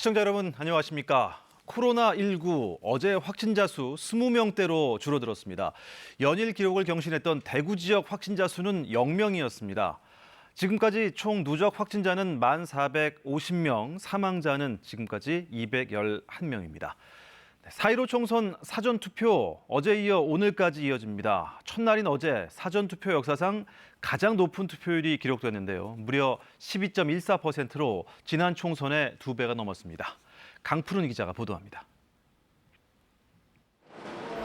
시청자 여러분 안녕하십니까. 코로나19 어제 확진자 수 20명대로 줄어들었습니다. 연일 기록을 경신했던 대구 지역 확진자 수는 0명이었습니다. 지금까지 총 누적 확진자는 1,450명, 사망자는 지금까지 211명입니다. 4.15 총선 사전투표 어제 이어 오늘까지 이어집니다. 첫날인 어제 사전투표 역사상 가장 높은 투표율이 기록됐는데요. 무려 12.14%로 지난 총선의 2배가 넘었습니다. 강푸른 기자가 보도합니다.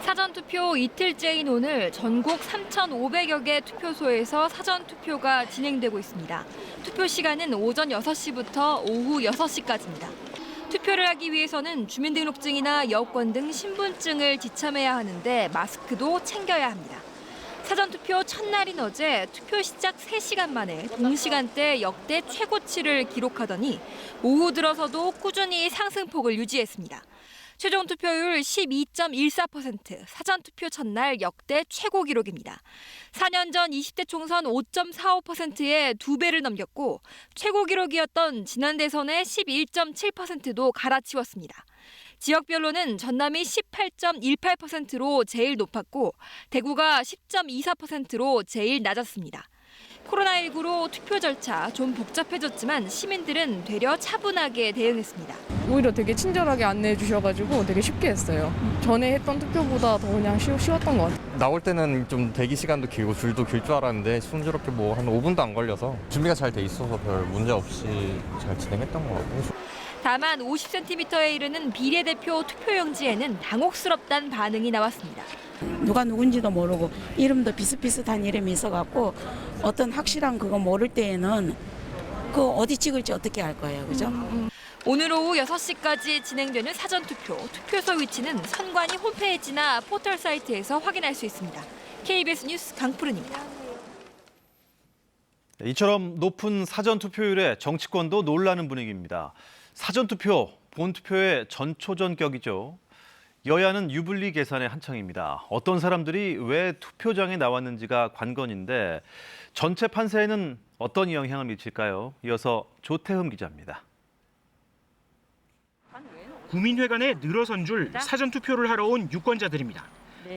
사전투표 이틀째인 오늘 전국 3,500여 개 투표소에서 사전투표가 진행되고 있습니다. 투표 시간은 오전 6시부터 오후 6시까지입니다. 투표를 하기 위해서는 주민등록증이나 여권 등 신분증을 지참해야 하는데 마스크도 챙겨야 합니다. 사전투표 첫날인 어제 투표 시작 3시간 만에 동시간대 역대 최고치를 기록하더니 오후 들어서도 꾸준히 상승폭을 유지했습니다. 최종 투표율 12.14%, 사전투표 첫날 역대 최고 기록입니다. 4년 전 20대 총선 5.45%의 2배를 넘겼고 최고 기록이었던 지난 대선의 11.7%도 갈아치웠습니다. 지역별로는 전남이 18.18%로 제일 높았고 대구가 10.24%로 제일 낮았습니다. 코로나19로 투표 절차 좀 복잡해졌지만 시민들은 되려 차분하게 대응했습니다. 오히려 되게 친절하게 안내해 주셔가지고 되게 쉽게 했어요. 전에 했던 투표보다 더 그냥 쉬웠던 것 같아요. 나올 때는 좀 대기 시간도 길고 줄도 길 줄 알았는데 순조롭게 뭐 한 5분도 안 걸려서 준비가 잘 돼 있어서 별 문제 없이 잘 진행했던 것 같아요. 다만 50cm에 이르는 비례대표 투표용지에는 당혹스럽다는 반응이 나왔습니다. 누가 누군지도 모르고 이름도 비슷비슷한 이름이 있어갖고 어떤 확실한 그거 모를 때에는 그 어디 찍을지 어떻게 할 거예요, 그죠? 오늘 오후 6시까지 진행되는 사전투표, 투표소 위치는 선관위 홈페이지나 포털 사이트에서 확인할 수 있습니다. KBS 뉴스 강푸른입니다. 이처럼 높은 사전투표율에 정치권도 놀라는 분위기입니다. 사전투표, 본투표의 전초전격이죠. 여야는 유불리 계산에 한창입니다. 어떤 사람들이 왜 투표장에 나왔는지가 관건인데 전체 판세에는 어떤 영향을 미칠까요? 이어서 조태흠 기자입니다. 구민회관에 늘어선 줄 사전투표를 하러 온 유권자들입니다.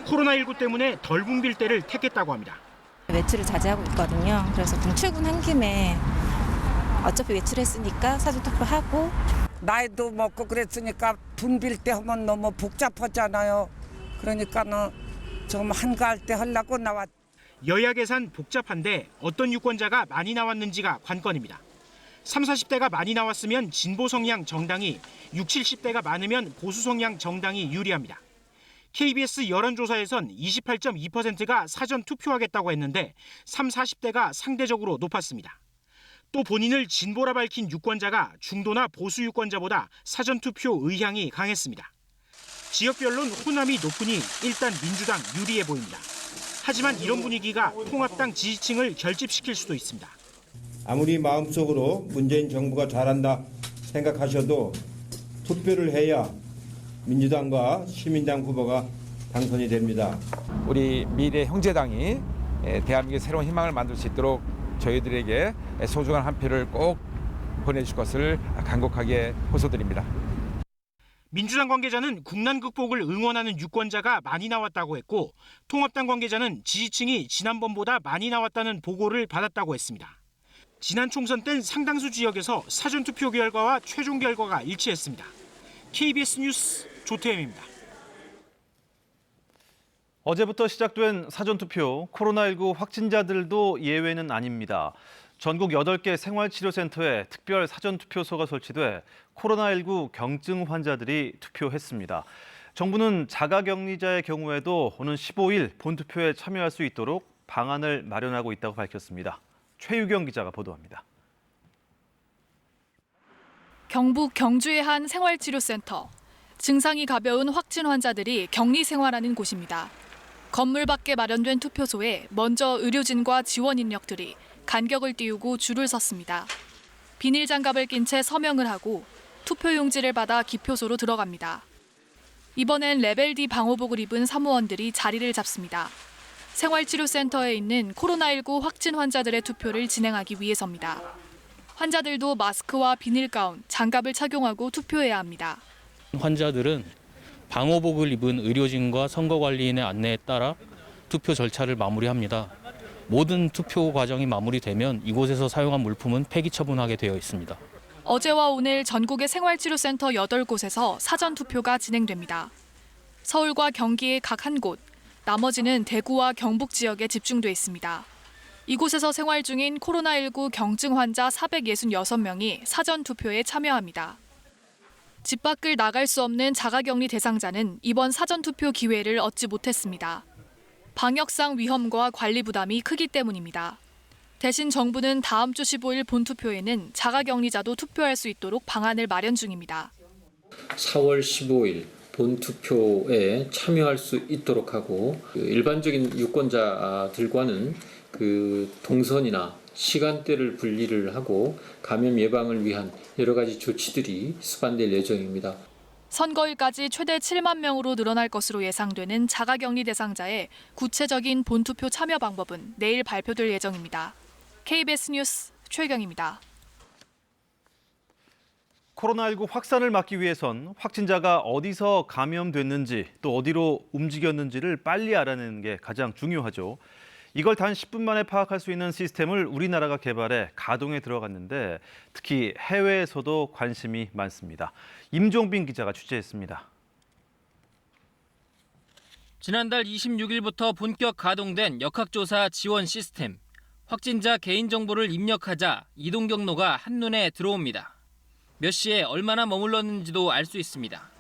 코로나19 때문에 덜 붐빌 때를 택했다고 합니다. 외출을 자제하고 있거든요. 그래서 출근한 김에 어차피 외출했으니까 사전투표하고. 나이도 먹고 그랬으니까 붐빌 때 하면 너무 복잡하잖아요. 그러니까는 좀 한가할 때 하려고 나왔. 여야 계산 복잡한데 어떤 유권자가 많이 나왔는지가 관건입니다. 30, 40대가 많이 나왔으면 진보 성향 정당이, 60, 70대가 많으면 보수 성향 정당이 유리합니다. KBS 여론조사에선 28.2%가 사전 투표하겠다고 했는데 30, 40대가 상대적으로 높았습니다. 또 본인을 진보라 밝힌 유권자가 중도나 보수 유권자보다 사전투표 의향이 강했습니다. 지역별로는 호남이 높으니 일단 민주당 유리해 보입니다. 하지만 이런 분위기가 통합당 지지층을 결집시킬 수도 있습니다. 아무리 마음속으로 문재인 정부가 잘한다 생각하셔도 투표를 해야 민주당과 시민당 후보가 당선이 됩니다. 우리 미래 형제당이 대한민국의 새로운 희망을 만들 수 있도록 저희들에게 소중한 한 표를 꼭 보내줄 것을 간곡하게 호소드립니다. 민주당 관계자는 국난 극복을 응원하는 유권자가 많이 나왔다고 했고 통합당 관계자는 지지층이 지난번보다 많이 나왔다는 보고를 받았다고 했습니다. 지난 총선 땐 상당수 지역에서 사전투표 결과와 최종 결과가 일치했습니다. KBS 뉴스 조태흠입니다. 어제부터 시작된 사전투표, 코로나19 확진자들도 예외는 아닙니다. 전국 8개 생활치료센터에 특별 사전투표소가 설치돼 코로나19 경증 환자들이 투표했습니다. 정부는 자가격리자의 경우에도 오는 15일 본투표에 참여할 수 있도록 방안을 마련하고 있다고 밝혔습니다. 최유경 기자가 보도합니다. 경북 경주의 한 생활치료센터. 증상이 가벼운 확진 환자들이 격리 생활하는 곳입니다. 건물 밖에 마련된 투표소에 먼저 의료진과 지원 인력들이 간격을 띄우고 줄을 섰습니다. 비닐 장갑을 낀 채 서명을 하고 투표용지를 받아 기표소로 들어갑니다. 이번엔 레벨 D 방호복을 입은 사무원들이 자리를 잡습니다. 생활치료센터에 있는 코로나19 확진 환자들의 투표를 진행하기 위해서입니다. 환자들도 마스크와 비닐가운, 장갑을 착용하고 투표해야 합니다. 환자들은 방호복을 입은 의료진과 선거관리인의 안내에 따라 투표 절차를 마무리합니다. 모든 투표 과정이 마무리되면 이곳에서 사용한 물품은 폐기 처분하게 되어 있습니다. 어제와 오늘 전국의 생활치료센터 8곳에서 사전투표가 진행됩니다. 서울과 경기의 각 한 곳, 나머지는 대구와 경북 지역에 집중돼 있습니다. 이곳에서 생활 중인 코로나19 경증 환자 466명이 사전투표에 참여합니다. 집 밖을 나갈 수 없는 자가격리 대상자는 이번 사전투표 기회를 얻지 못했습니다. 방역상 위험과 관리 부담이 크기 때문입니다. 대신 정부는 다음 주 15일 본투표에는 자가격리자도 투표할 수 있도록 방안을 마련 중입니다. 4월 15일 본투표에 참여할 수 있도록 하고 일반적인 유권자들과는 동선이나 시간대를 분리를 하고 감염 예방을 위한 여러 가지 조치들이 수반될 예정입니다. 선거일까지 최대 7만 명으로 늘어날 것으로 예상되는 자가격리 대상자의 구체적인 본투표 참여 방법은 내일 발표될 예정입니다. KBS 뉴스 최경입니다. 코로나19 확산을 막기 위해선 확진자가 어디서 감염됐는지 또 어디로 움직였는지를 빨리 알아내는 게 가장 중요하죠. 이걸 단 10분 만에 파악할 수 있는 시스템을 우리나라가 개발해 가동에 들어갔는데 특히 해외에서도 관심이 많습니다. 임종빈 기자가 취재했습니다. 지난달 26일부터 본격 가동된 역학조사 지원 시스템. 확진자 개인정보를 입력하자 이동 경로가 한눈에 들어옵니다. 몇 시에 얼마나 머물렀는지도 알 수 있습니다.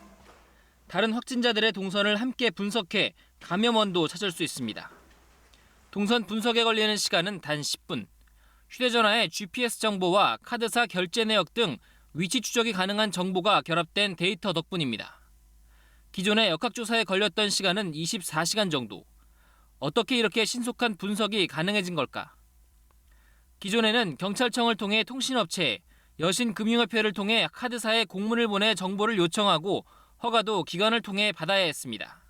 다른 확진자들의 동선을 함께 분석해 감염원도 찾을 수 있습니다. 동선 분석에 걸리는 시간은 단 10분. 휴대전화의 GPS 정보와 카드사 결제 내역 등 위치 추적이 가능한 정보가 결합된 데이터 덕분입니다. 기존의 역학조사에 걸렸던 시간은 24시간 정도. 어떻게 이렇게 신속한 분석이 가능해진 걸까? 기존에는 경찰청을 통해 통신업체, 여신금융협회를 통해 카드사에 공문을 보내 정보를 요청하고 허가도 기관을 통해 받아야 했습니다.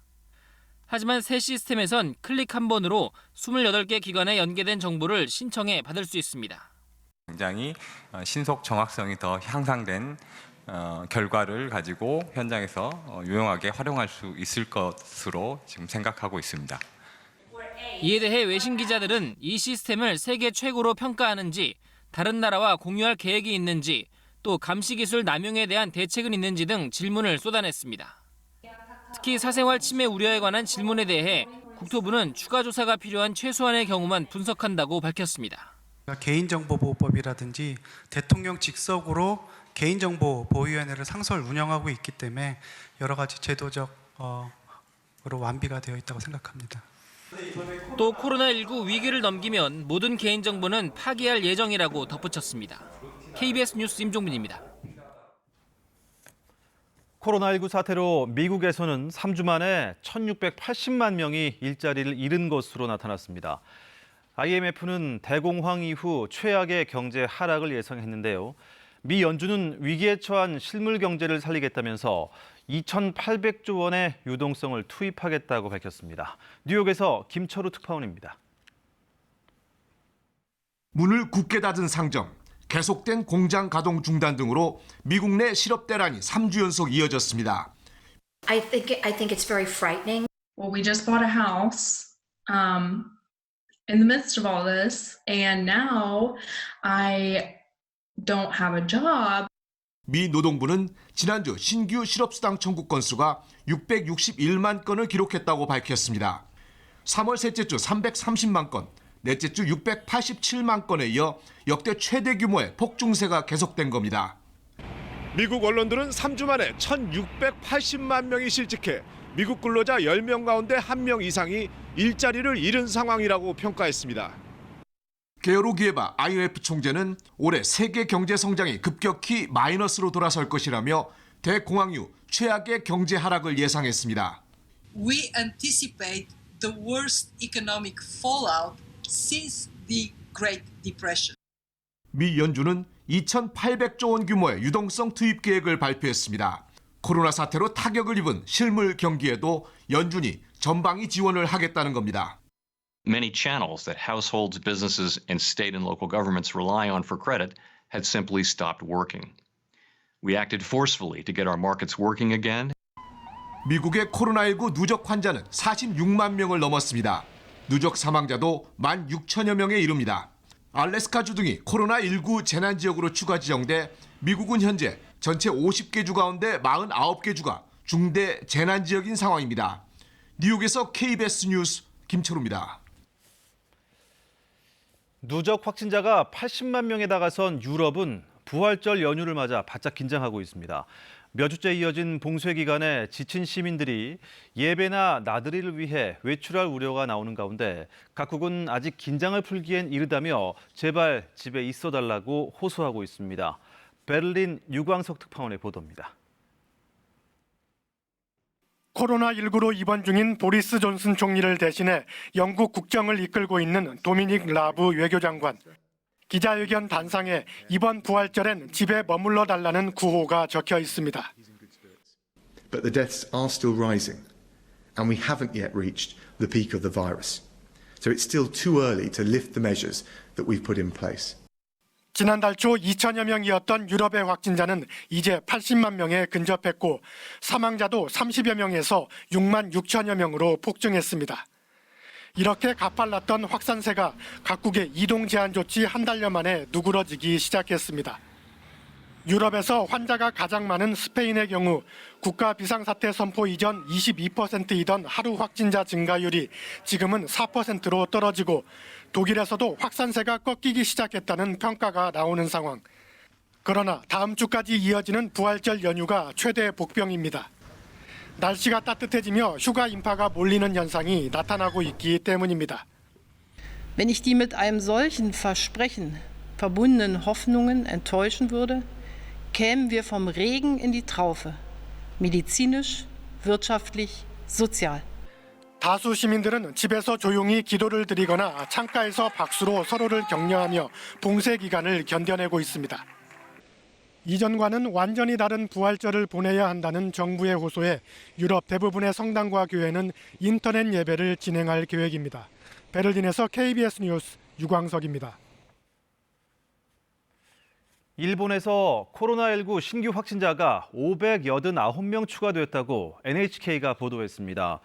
하지만 새 시스템에선 클릭 한 번으로 28개 기관에 연계된 정보를 신청해 받을 수 있습니다. 굉장히 신속 정확성이 더 향상된 결과를 가지고 현장에서 유용하게 활용할 수 있을 것으로 지금 생각하고 있습니다. 이에 대해 외신 기자들은 이 시스템을 세계 최고로 평가하는지, 다른 나라와 공유할 계획이 있는지, 또 감시기술 남용에 대한 대책은 있는지 등 질문을 쏟아냈습니다. 특히 사생활 침해 우려에 관한 질문에 대해 국토부는 추가 조사가 필요한 최소한의 경우만 분석한다고 밝혔습니다. 개인정보보호법이라든지 대통령 직속으로 개인정보보호위원회를 상설 운영하고 있기 때문에 여러 가지 제도적으로 완비가 되어 있다고 생각합니다. 또 코로나19 위기를 넘기면 모든 개인정보는 파기할 예정이라고 덧붙였습니다. KBS 뉴스 임종민입니다. 코로나19 사태로 미국에서는 3주 만에 1,680만 명이 일자리를 잃은 것으로 나타났습니다. IMF는 대공황 이후 최악의 경제 하락을 예상했는데요. 미 연준은 위기에 처한 실물 경제를 살리겠다면서 2,800조 원의 유동성을 투입하겠다고 밝혔습니다. 뉴욕에서 김철우 특파원입니다. 문을 굳게 닫은 상점, 계속된 공장 가동 중단 등으로 미국 내 실업 대란이 3주 연속 이어졌습니다. I think it's very frightening. Well, we just bought a house in the midst of all this, and now I don't have a job. 미 노동부는 지난주 신규 실업수당 청구 건수가 661만 건을 기록했다고 밝혔습니다. 3월 셋째 주 330만 건, 넷째 주 687만 건에 이어 역대 최대 규모의 폭증세가 계속된 겁니다. 미국 언론들은 3주 만에 1,680만 명이 실직해 미국 근로자 10명 가운데 1명 이상이 일자리를 잃은 상황이라고 평가했습니다. 게오르기에바 IMF 총재는 올해 세계 경제 성장이 급격히 마이너스로 돌아설 것이라며 대공황 이후 최악의 경제 하락을 예상했습니다. We anticipate the worst economic fallout since the Great Depression. 미 연준은 2,800조 원 규모의 유동성 투입 계획을 발표했습니다. 코로나 사태로 타격을 입은 실물 경기에도 연준이 전방위 지원을 하겠다는 겁니다. Many channels that households, businesses, and state and local governments rely on for credit had simply stopped working. We acted forcefully to get our markets working again. 미국의 코로나19 누적 환자는 46만 명을 넘었습니다. 누적 사망자도 16,000여 명에 이릅니다. 알래스카주 등이 코로나19 재난지역으로 추가 지정돼 미국은 현재 전체 50개 주 가운데 49개 주가 중대 재난지역인 상황입니다. 뉴욕에서 KBS 뉴스 김철우입니다. 누적 확진자가 80만 명에 다가선 유럽은 부활절 연휴를 맞아 바짝 긴장하고 있습니다. 몇 주째 이어진 봉쇄 기간에 지친 시민들이 예배나 나들이를 위해 외출할 우려가 나오는 가운데 각국은 아직 긴장을 풀기엔 이르다며 제발 집에 있어달라고 호소하고 있습니다. 베를린 유광석 특파원의 보도입니다. 코로나19로 입원 중인 보리스 존슨 총리를 대신해 영국 국정을 이끌고 있는 도미닉 라브 외교장관. 기자회견 단상에 이번 부활절엔 집에 머물러 달라는 구호가 적혀 있습니다. But the deaths are still rising, and we haven't yet reached the peak of the virus. So it's still too early to lift the measures that we've put in place. 지난달 초 2천여 명이었던 유럽의 확진자는 이제 80만 명에 근접했고 사망자도 30여 명에서 6만 6천여 명으로 폭증했습니다. 이렇게 가팔랐던 확산세가 각국의 이동 제한 조치 한 달여 만에 누그러지기 시작했습니다. 유럽에서 환자가 가장 많은 스페인의 경우 국가 비상사태 선포 이전 22%이던 하루 확진자 증가율이 지금은 4%로 떨어지고 독일에서도 확산세가 꺾이기 시작했다는 평가가 나오는 상황. 그러나 다음 주까지 이어지는 부활절 연휴가 최대 복병입니다. 날씨가 따뜻해지며 휴가 인파가 몰리는 현상이 나타나고 있기 때문입니다. Wenn ich die mit einem solchen Versprechen verbundenen Hoffnungen enttäuschen würde, kämen wir vom Regen in die Traufe, medizinisch, wirtschaftlich, sozial. 다수 시민들은 집에서 조용히 기도를 드리거나 창가에서 박수로 서로를 격려하며 봉쇄 기간을 견뎌내고 있습니다. 이전과는 완전히 다른 부활절을 보내야 한다는 정부의 호소에 유럽 대부분의 성당과 교회는 인터넷 예배를 진행할 계획입니다. 베를린에서 KBS 뉴스 유광석입니다. 일본에서 코로나19 신규 확진자가 589명 추가됐다고 NHK가 보도했습니다.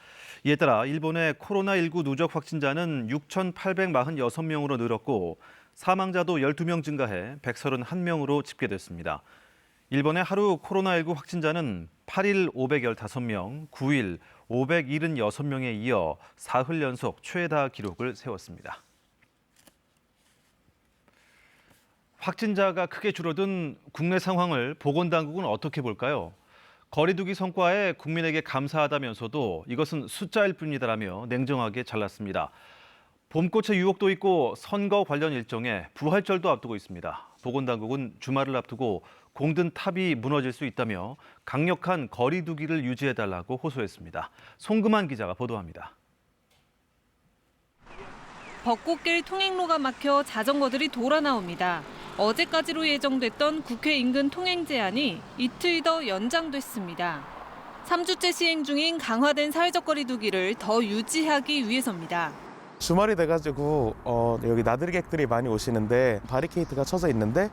이에 따라 일본의 코로나19 누적 확진자는 6,846명으로 늘었고 사망자도 12명 증가해 131명으로 집계됐습니다. 일본의 하루 코로나19 확진자는 8일 515명, 9일 576명에 이어 사흘 연속 최다 기록을 세웠습니다. 확진자가 크게 줄어든 국내 상황을 보건당국은 어떻게 볼까요? 거리두기 성과에 국민에게 감사하다면서도 이것은 숫자일 뿐이다라며 냉정하게 잘랐습니다. 봄꽃의 유혹도 있고 선거 관련 일정에 부활절도 앞두고 있습니다. 보건당국은 주말을 앞두고 공든 탑이 무너질 수 있다며 강력한 거리두기를 유지해달라고 호소했습니다. 송금한 기자가 보도합니다. 벚꽃길 통행로가 막혀 자전거들이 돌아 나옵니다. 어제까지로 예정됐던 국회 인근 통행 제한이 이틀 더 연장됐습니다. 3주째 시행 중인 강화된 사회적 거리두기를 더 유지하기 위해서입니다. 주말이 돼가지고 여기 나들이객들이 많이 오시는데 바리케이트가 쳐져 있는데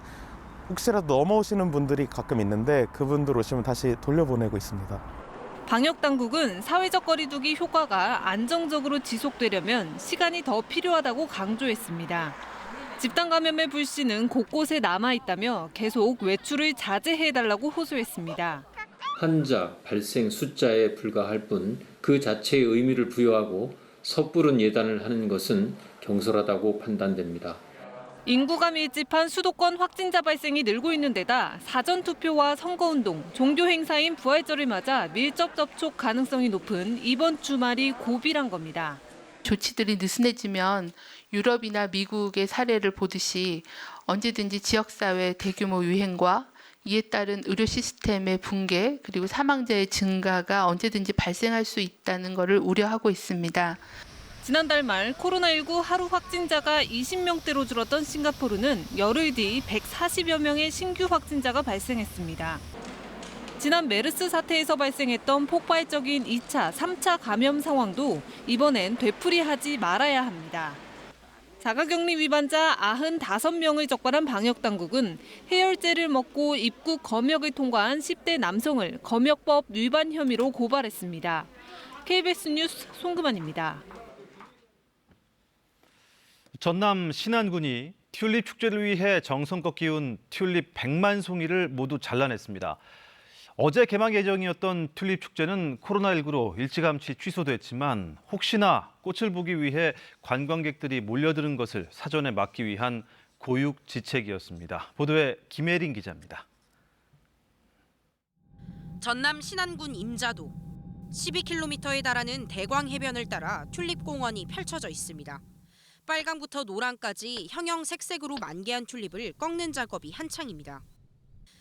혹시라도 넘어오시는 분들이 가끔 있는데 그분들 오시면 다시 돌려보내고 있습니다. 방역당국은 사회적 거리두기 효과가 안정적으로 지속되려면 시간이 더 필요하다고 강조했습니다. 집단 감염의 불씨는 곳곳에 남아있다며 계속 외출을 자제해달라고 호소했습니다. 환자 발생 숫자에 불과할 뿐 그 자체의 의미를 부여하고 섣부른 예단을 하는 것은 경솔하다고 판단됩니다. 인구가 밀집한 수도권 확진자 발생이 늘고 있는 데다 사전투표와 선거운동, 종교 행사인 부활절을 맞아 밀접 접촉 가능성이 높은 이번 주말이 고비란 겁니다. 조치들이 느슨해지면 유럽이나 미국의 사례를 보듯이 언제든지 지역사회 대규모 유행과 이에 따른 의료 시스템의 붕괴 그리고 사망자의 증가가 언제든지 발생할 수 있다는 것을 우려하고 있습니다. 지난달 말 코로나19 하루 확진자가 20명대로 줄었던 싱가포르는 열흘 뒤 140여 명의 신규 확진자가 발생했습니다. 지난 메르스 사태에서 발생했던 폭발적인 2차, 3차 감염 상황도 이번엔 되풀이하지 말아야 합니다. 자가격리 위반자 95명을 적발한 방역당국은 해열제를 먹고 입국 검역을 통과한 10대 남성을 검역법 위반 혐의로 고발했습니다. KBS 뉴스 송금환입니다. 전남 신안군이 튤립 축제를 위해 정성껏 키운 튤립 100만 송이를 모두 잘라냈습니다. 어제 개막 예정이었던 튤립 축제는 코로나19로 일찌감치 취소됐지만 혹시나 꽃을 보기 위해 관광객들이 몰려드는 것을 사전에 막기 위한 고육지책이었습니다. 보도에 김혜린 기자입니다. 전남 신안군 임자도 12km에 달하는 대광 해변을 따라 튤립 공원이 펼쳐져 있습니다. 빨강부터 노랑까지 형형색색으로 만개한 튤립을 꺾는 작업이 한창입니다.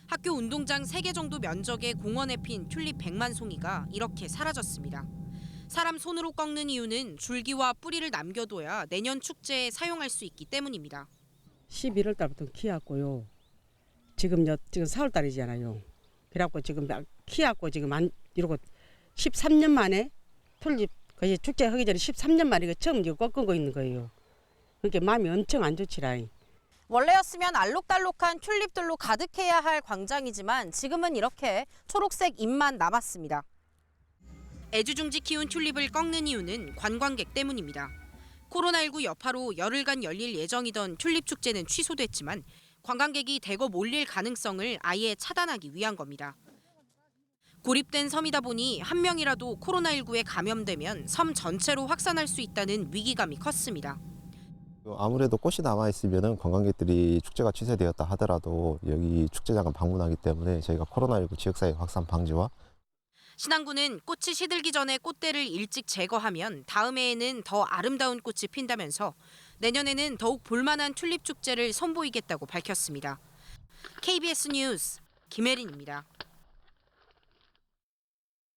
학교 운동장 3개 정도 면적의 공원에 핀 튤립 100만 송이가 이렇게 사라졌습니다. 사람 손으로 꺾는 이유는 줄기와 뿌리를 남겨둬야 내년 축제에 사용할 수 있기 때문입니다. 11월 달부터 키웠고요. 지금 4월 달이잖아요. 그래갖고 지금 키웠고 지금 이러고 13년 만에 튤립 거의 축제 하기 전에 13년 만에 처음 이거 꺾고 있는 거예요. 그러니까 마음이 엄청 안 좋지라. 원래였으면 알록달록한 튤립들로 가득해야 할 광장이지만 지금은 이렇게 초록색 잎만 남았습니다. 애주중지 키운 튤립을 꺾는 이유는 관광객 때문입니다. 코로나19 여파로 열흘간 열릴 예정이던 튤립 축제는 취소됐지만 관광객이 대거 몰릴 가능성을 아예 차단하기 위한 겁니다. 고립된 섬이다 보니 한 명이라도 코로나19에 감염되면 섬 전체로 확산할 수 있다는 위기감이 컸습니다. 아무래도 꽃이 남아있으면 관광객들이 축제가 취소되었다 하더라도 여기 축제장을 방문하기 때문에 저희가 코로나19 지역사회 확산 방지와 신안군은 꽃이 시들기 전에 꽃대를 일찍 제거하면 다음 해에는 더 아름다운 꽃이 핀다면서 내년에는 더욱 볼만한 튤립 축제를 선보이겠다고 밝혔습니다. KBS 뉴스 김혜린입니다.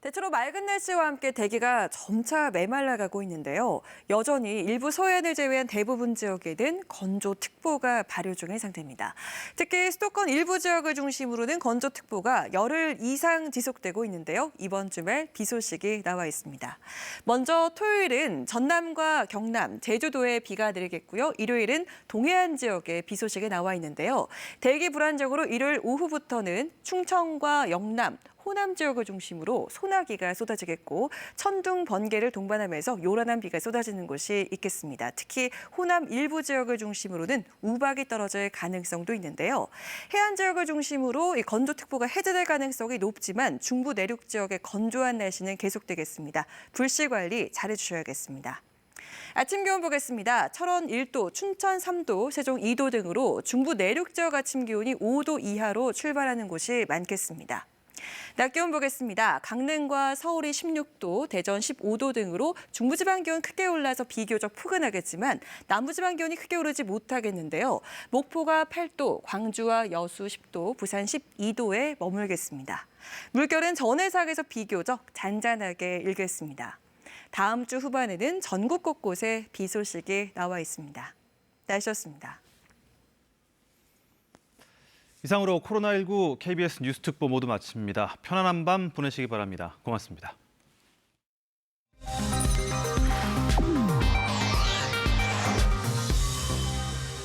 대체로 맑은 날씨와 함께 대기가 점차 메말라가고 있는데요. 여전히 일부 서해안을 제외한 대부분 지역에는 건조특보가 발효 중인 상태입니다. 특히 수도권 일부 지역을 중심으로는 건조특보가 열흘 이상 지속되고 있는데요. 이번 주말 비 소식이 나와 있습니다. 먼저 토요일은 전남과 경남, 제주도에 비가 내리겠고요. 일요일은 동해안 지역에 비 소식이 나와 있는데요. 대기 불안정으로 일요일 오후부터는 충청과 영남, 호남 지역을 중심으로 소나기가 쏟아지겠고 천둥, 번개를 동반하면서 요란한 비가 쏟아지는 곳이 있겠습니다. 특히 호남 일부 지역을 중심으로는 우박이 떨어질 가능성도 있는데요. 해안 지역을 중심으로 이 건조특보가 해제될 가능성이 높지만 중부 내륙 지역의 건조한 날씨는 계속되겠습니다. 불씨 관리 잘해주셔야겠습니다. 아침 기온 보겠습니다. 철원 1도, 춘천 3도, 세종 2도 등으로 중부 내륙 지역 아침 기온이 5도 이하로 출발하는 곳이 많겠습니다. 낮 기온 보겠습니다. 강릉과 서울이 16도, 대전 15도 등으로 중부지방 기온 크게 올라서 비교적 푸근하겠지만 남부지방 기온이 크게 오르지 못하겠는데요. 목포가 8도, 광주와 여수 10도, 부산 12도에 머물겠습니다. 물결은 전해상에서 비교적 잔잔하게 일겠습니다. 다음 주 후반에는 전국 곳곳에 비 소식이 나와 있습니다. 날씨였습니다. 이상으로 코로나19 KBS 뉴스특보 모두 마칩니다. 편안한 밤 보내시기 바랍니다. 고맙습니다.